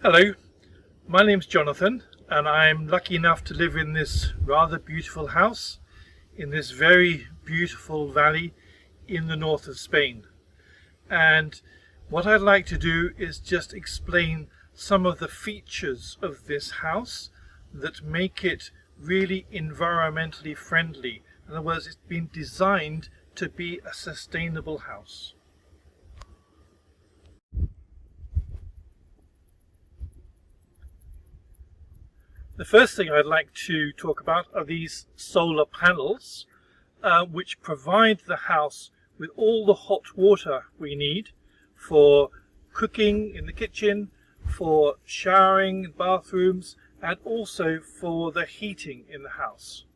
Hello, my name's Jonathan and I'm lucky enough to live in this rather beautiful house in this very beautiful valley in the north of Spain. And what I'd like to do is just explain some of the features of this house that make it really environmentally friendly. In other words, it's been designed to be a sustainable house. The first thing I'd like to talk about are these solar panels, which provide the house with all the hot water we need for cooking in the kitchen, for showering in bathrooms, and also for the heating in the house.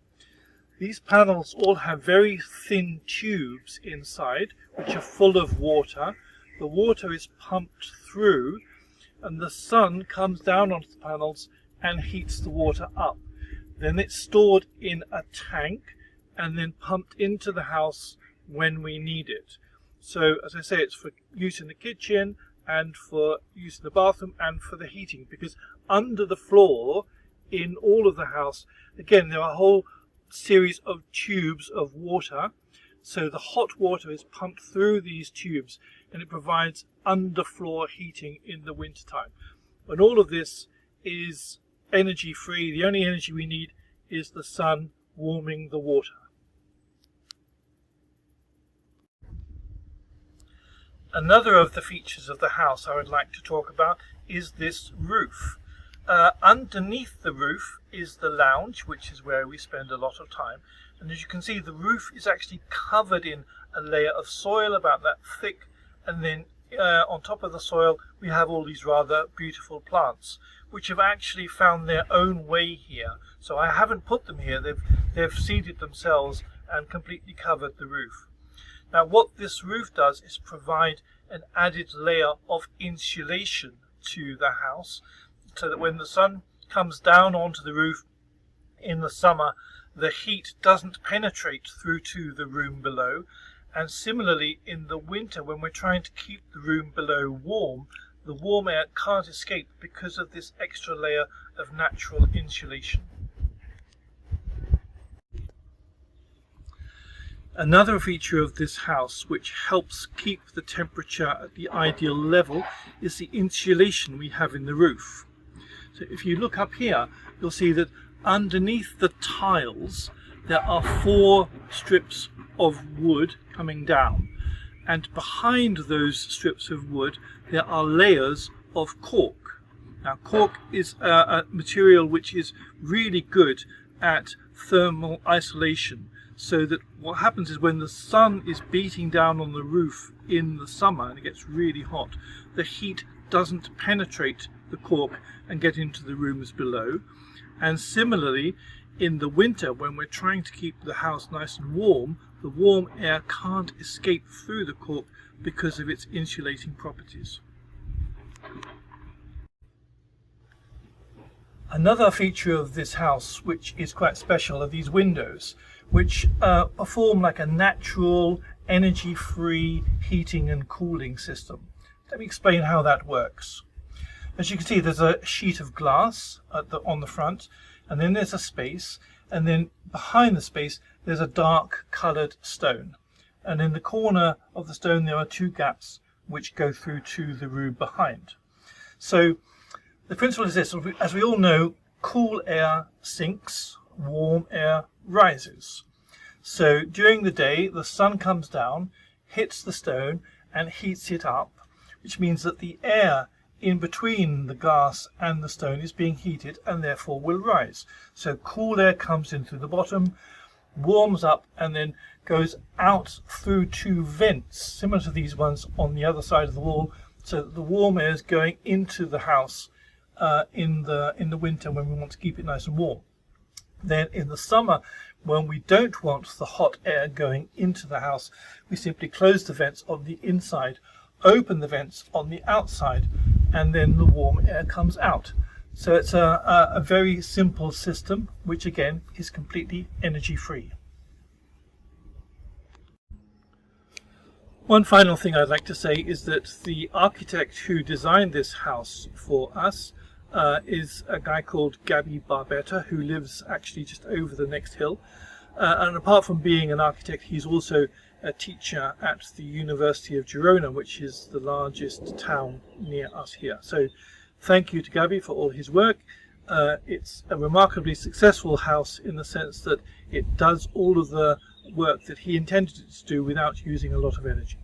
These panels all have very thin tubes inside, which are full of water. The water is pumped through, and the sun comes down onto the panels and heats the water up. Then it's stored in a tank and then pumped into the house when we need it. So as I say, it's for use in the kitchen and for use in the bathroom and for the heating, because under the floor in all of the house, again, there are a whole series of tubes of water. So the hot water is pumped through these tubes and it provides underfloor heating in the winter time. And all of this is energy free. The only energy we need is the sun warming the water. Another of the features of the house I would like to talk about is this roof. Underneath the roof is the lounge, which is where we spend a lot of time. And as you can see, the roof is actually covered in a layer of soil about that thick, and then on top of the soil we have all these rather beautiful plants which have actually found their own way here. So I haven't put them here, they've seeded themselves and completely covered the roof. Now what this roof does is provide an added layer of insulation to the house, so that when the sun comes down onto the roof in the summer, the heat doesn't penetrate through to the room below. And similarly in the winter, when we're trying to keep the room below warm, the warm air can't escape because of this extra layer of natural insulation. Another feature of this house which helps keep the temperature at the ideal level is the insulation we have in the roof. So if you look up here, you'll see that underneath the tiles there are 4 strips of wood coming down, and behind those strips of wood there are layers of cork. Now cork is a material which is really good at thermal isolation, so that what happens is when the sun is beating down on the roof in the summer and it gets really hot, the heat doesn't penetrate the cork and get into the rooms below. And similarly in the winter, when we're trying to keep the house nice and warm, the warm air can't escape through the cork because of its insulating properties. Another feature of this house which is quite special are these windows, which perform like a natural energy-free heating and cooling system. Let me explain how that works. As you can see, there's a sheet of glass on the front, and then there's a space, and then behind the space there's a dark coloured stone, and in the corner of the stone there are 2 gaps which go through to the room behind. So the principle is this: as we all know, cool air sinks, warm air rises. So during the day the sun comes down, hits the stone and heats it up, which means that the air in between the glass and the stone is being heated and therefore will rise. So cool air comes in through the bottom, warms up, and then goes out through 2 vents similar to these ones on the other side of the wall, so that the warm air is going into the house in the winter when we want to keep it nice and warm. Then in the summer, when we don't want the hot air going into the house, we simply close the vents on the inside, open the vents on the outside, and then the warm air comes out. So it's a very simple system, which again is completely energy free. One final thing I'd like to say is that the architect who designed this house for us is a guy called Gabby Barbetta, who lives actually just over the next hill. And apart from being an architect, he's also a teacher at the University of Girona, which is the largest town near us here. So thank you to Gabby for all his work. It's a remarkably successful house in the sense that it does all of the work that he intended it to do without using a lot of energy.